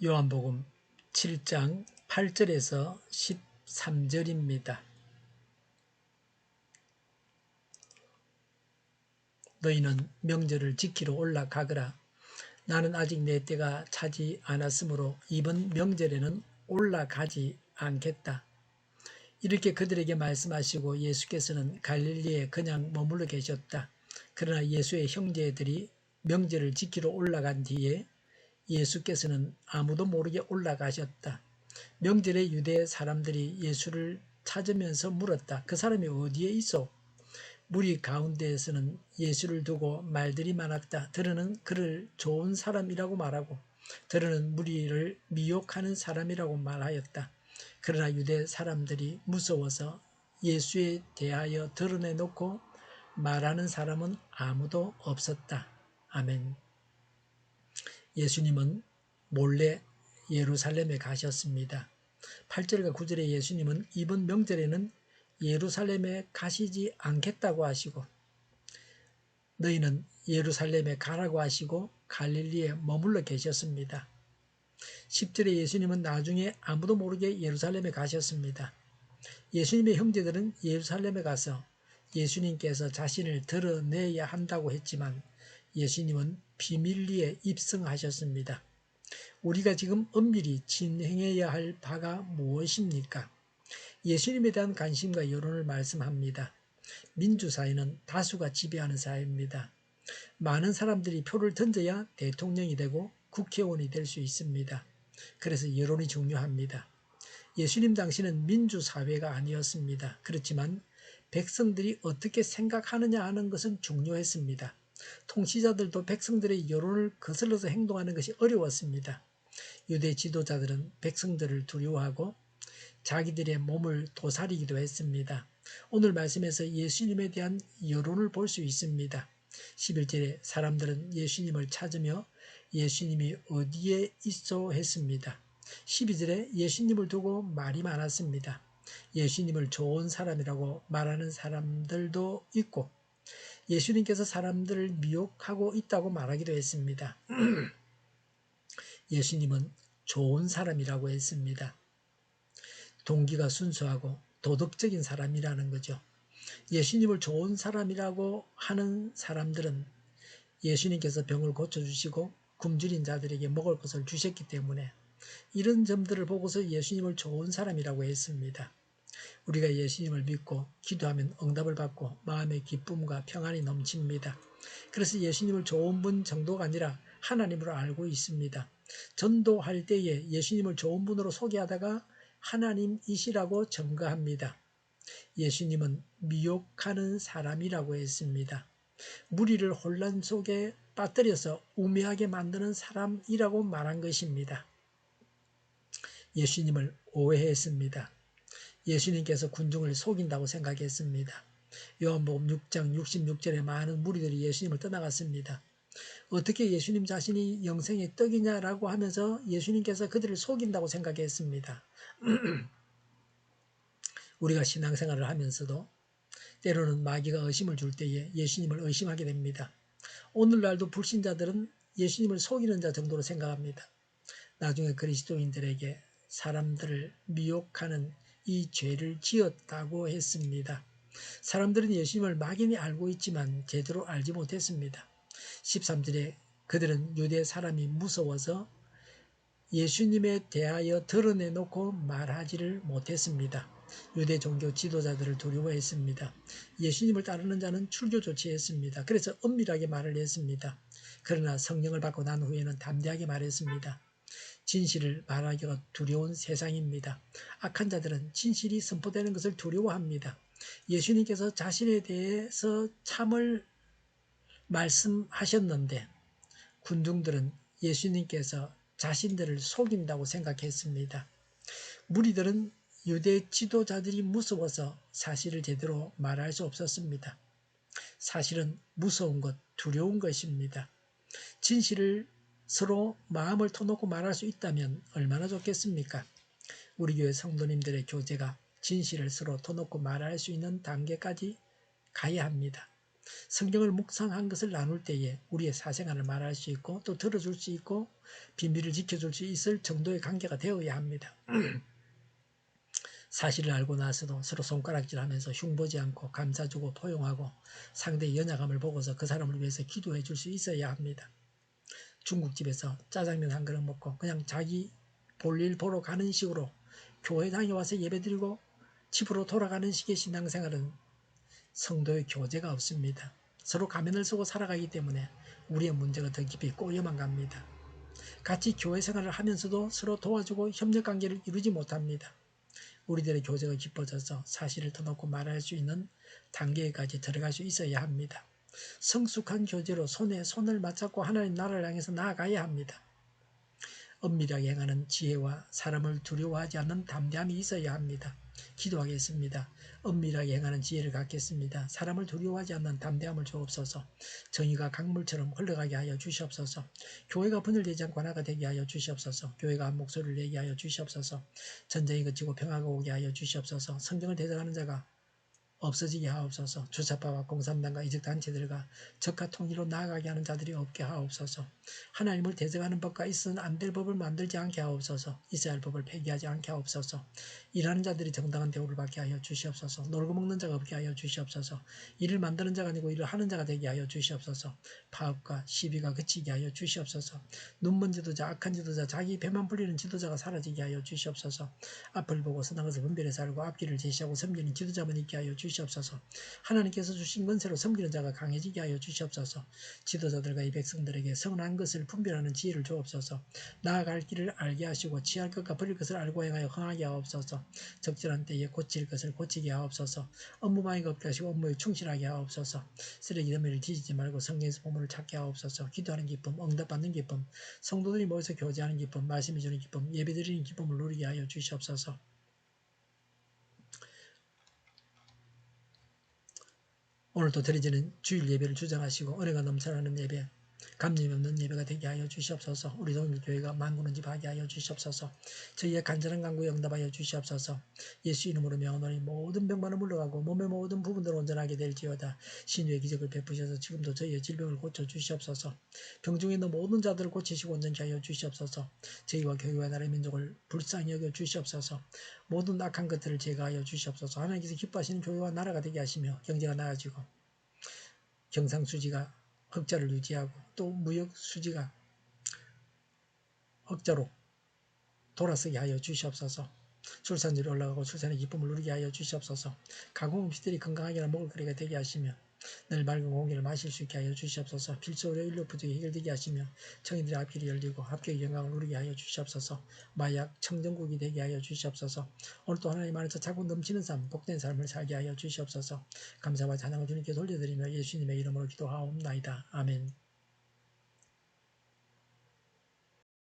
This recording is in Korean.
요한복음 7장 8절에서 13절입니다. 너희는 명절을 지키러 올라가거라. 나는 아직 내 때가 차지 않았으므로 이번 명절에는 올라가지 않겠다. 이렇게 그들에게 말씀하시고 예수께서는 갈릴리에 그냥 머물러 계셨다. 그러나 예수의 형제들이 명절을 지키러 올라간 뒤에 예수께서는 아무도 모르게 올라가셨다. 명절에 유대 사람들이 예수를 찾으면서 물었다. 그 사람이 어디에 있어? 무리 가운데에서는 예수를 두고 말들이 많았다. 들으는 그를 좋은 사람이라고 말하고 들으는 무리를 미혹하는 사람이라고 말하였다. 그러나 유대 사람들이 무서워서 예수에 대하여 드러내놓고 말하는 사람은 아무도 없었다. 아멘. 예수님은 몰래 예루살렘에 가셨습니다. 8절과 9절에 예수님은 이번 명절에는 예루살렘에 가시지 않겠다고 하시고 너희는 예루살렘에 가라고 하시고 갈릴리에 머물러 계셨습니다. 10절에 예수님은 나중에 아무도 모르게 예루살렘에 가셨습니다. 예수님의 형제들은 예루살렘에 가서 예수님께서 자신을 드러내야 한다고 했지만 예수님은 비밀리에 입성하셨습니다. 우리가 지금 엄밀히 진행해야 할 바가 무엇입니까? 예수님에 대한 관심과 여론을 말씀합니다. 민주사회는 다수가 지배하는 사회입니다. 많은 사람들이 표를 던져야 대통령이 되고 국회의원이 될 수 있습니다. 그래서 여론이 중요합니다. 예수님 당시는 민주사회가 아니었습니다. 그렇지만 백성들이 어떻게 생각하느냐 하는 것은 중요했습니다. 통치자들도 백성들의 여론을 거슬러서 행동하는 것이 어려웠습니다. 유대 지도자들은 백성들을 두려워하고 자기들의 몸을 도사리기도 했습니다. 오늘 말씀에서 예수님에 대한 여론을 볼 수 있습니다. 11절에 사람들은 예수님을 찾으며 예수님이 어디에 있어 했습니다. 12절에 예수님을 두고 말이 많았습니다. 예수님을 좋은 사람이라고 말하는 사람들도 있고 예수님께서 사람들을 미혹하고 있다고 말하기도 했습니다. 예수님은 좋은 사람이라고 했습니다. 동기가 순수하고 도덕적인 사람이라는 거죠. 예수님을 좋은 사람이라고 하는 사람들은 예수님께서 병을 고쳐주시고 굶주린 자들에게 먹을 것을 주셨기 때문에 이런 점들을 보고서 예수님을 좋은 사람이라고 했습니다. 우리가 예수님을 믿고 기도하면 응답을 받고 마음의 기쁨과 평안이 넘칩니다. 그래서 예수님을 좋은 분 정도가 아니라 하나님으로 알고 있습니다. 전도할 때에 예수님을 좋은 분으로 소개하다가 하나님이시라고 증거합니다. 예수님은 미혹하는 사람이라고 했습니다. 무리를 혼란 속에 빠뜨려서 우매하게 만드는 사람이라고 말한 것입니다. 예수님을 오해했습니다. 예수님께서 군중을 속인다고 생각했습니다. 요한복음 6장 66절에 많은 무리들이 예수님을 떠나갔습니다. 어떻게 예수님 자신이 영생의 떡이냐라고 하면서 예수님께서 그들을 속인다고 생각했습니다. 우리가 신앙생활을 하면서도 때로는 마귀가 의심을 줄 때에 예수님을 의심하게 됩니다. 오늘날도 불신자들은 예수님을 속이는 자 정도로 생각합니다. 나중에 그리스도인들에게 사람들을 미혹하는 이 죄를 지었다고 했습니다. 사람들은 예수님을 막연히 알고 있지만 제대로 알지 못했습니다. 13절에 그들은 유대 사람이 무서워서 예수님에 대하여 드러내놓고 말하지를 못했습니다. 유대 종교 지도자들을 두려워했습니다. 예수님을 따르는 자는 출교 조치했습니다. 그래서 엄밀하게 말을 했습니다. 그러나 성령을 받고 난 후에는 담대하게 말했습니다. 진실을 말하기가 두려운 세상입니다. 악한 자들은 진실이 선포되는 것을 두려워합니다. 예수님께서 자신에 대해서 참을 말씀하셨는데 군중들은 예수님께서 자신들을 속인다고 생각했습니다. 무리들은 유대 지도자들이 무서워서 사실을 제대로 말할 수 없었습니다. 사실은 무서운 것, 두려운 것입니다. 진실을 서로 마음을 터놓고 말할 수 있다면 얼마나 좋겠습니까? 우리 교회 성도님들의 교제가 진실을 서로 터놓고 말할 수 있는 단계까지 가야 합니다. 성경을 묵상한 것을 나눌 때에 우리의 사생활을 말할 수 있고 또 들어줄 수 있고 비밀을 지켜줄 수 있을 정도의 관계가 되어야 합니다. 사실을 알고 나서도 서로 손가락질하면서 흉보지 않고 감싸주고 포용하고 상대의 연약함을 보고서 그 사람을 위해서 기도해 줄 수 있어야 합니다. 중국집에서 짜장면 한 그릇 먹고 그냥 자기 볼일 보러 가는 식으로 교회 다녀와서 예배드리고 집으로 돌아가는 식의 신앙생활은 성도의 교제가 없습니다. 서로 가면을 쓰고 살아가기 때문에 우리의 문제가 더 깊이 꼬여만 갑니다. 같이 교회 생활을 하면서도 서로 도와주고 협력관계를 이루지 못합니다. 우리들의 교제가 깊어져서 사실을 터놓고 말할 수 있는 단계까지 들어갈 수 있어야 합니다. 성숙한 교제로 손에 손을 맞잡고 하나님 나라를 향해서 나아가야 합니다. 엄밀하게 행하는 지혜와 사람을 두려워하지 않는 담대함이 있어야 합니다. 기도하겠습니다. 엄밀하게 행하는 지혜를 갖겠습니다. 사람을 두려워하지 않는 담대함을 주옵소서. 정의가 강물처럼 흘러가게 하여 주시옵소서. 교회가 분열되지 않고 하나가 되게 하여 주시옵소서. 교회가 한 목소리를 내게 하여 주시옵소서. 전쟁이 그치고 평화가 오게 하여 주시옵소서. 성경을 대적하는 자가 없어지게 하옵소서. 주사파와 공산당과 이적 단체들과 적과 통일로 나아가게 하는 자들이 없게 하옵소서. 하나님을 대적하는 법과 있어서는 안 될 법을 만들지 않게 하옵소서. 있어야 할 법을 폐기하지 않게 하옵소서. 일하는 자들이 정당한 대우를 받게 하여 주시옵소서. 놀고 먹는 자가 없게 하여 주시옵소서. 일을 만드는 자가 아니고 일을 하는 자가 되게 하여 주시옵소서. 파업과 시비가 그치게 하여 주시옵소서. 눈먼 지도자, 악한 지도자, 자기 배만 불리는 지도자가 사라지게 하여 주시옵소서. 앞을 보고 선한 것을 분별해 살고 앞길을 제시하고 섬기는 지도자만 있게 하여 주시옵소서. 하나님께서 주신 권세로 섬기는 자가 강해지게 하여 주시옵소서. 지도자들과 이 백성들에게 선한 것을 분별하는 지혜를 주옵소서. 나아갈 길을 알게 하시고 취할 것과 버릴 것을 알고 행하여 흥하게 하옵소서. 적절한 때에 고칠 것을 고치게 하옵소서. 업무방해가 없게 하시고 업무에 충실하게 하옵소서. 쓰레기 더미를 뒤지지 말고 성경에서 보물을 찾게 하옵소서. 기도하는 기쁨, 응답받는 기쁨, 성도들이 모여서 교제하는 기쁨, 말씀해 주는 기쁨, 예배드리는 기쁨을 누리게 하여 주시옵소서. 오늘도 드려지는 주일 예배를 주장하시고 은혜가 넘쳐나는 예배, 감림이 없는 예배가 되게 하여 주시옵소서. 우리 동일교회가 만군은집하게 하여 주시옵소서. 저희의 간절한 간구에 응답하여 주시옵소서. 예수 이름으로 명하노니 모든 병만은 물러가고 몸의 모든 부분들 온전하게 될지어다. 신유의 기적을 베푸셔서 지금도 저희의 질병을 고쳐 주시옵소서. 병중에 있는 모든 자들을 고치시고 온전케 하여 주시옵소서. 저희와 교회와 나라의 민족을 불쌍히 여겨 주시옵소서. 모든 악한 것들을 제거하여 주시옵소서. 하나님께서 기뻐하시는 교회와 나라가 되게 하시며 경제가 나아지고 경상수지가 흑자를 유지하고 또 무역수지가 흑자로 돌아서게 하여 주시옵소서. 출산율이 올라가고 출산의 기쁨을 누리게 하여 주시옵소서. 가공음식들이 건강하게나 먹을 거리가 되게 하시며 늘 맑은 공기를 마실 수 있게 하여 주시옵소서. 필수의료 인력 부족이 해결되게 하시며 청인들의 앞길이 열리고 합격의 영광을 누리게 하여 주시옵소서. 마약 청정국이 되게 하여 주시옵소서. 오늘도 하나님 안에서 자꾸 넘치는 삶, 복된 삶을 살게 하여 주시옵소서. 감사와 찬양을 주님께 돌려드리며 예수님의 이름으로 기도하옵나이다. 아멘.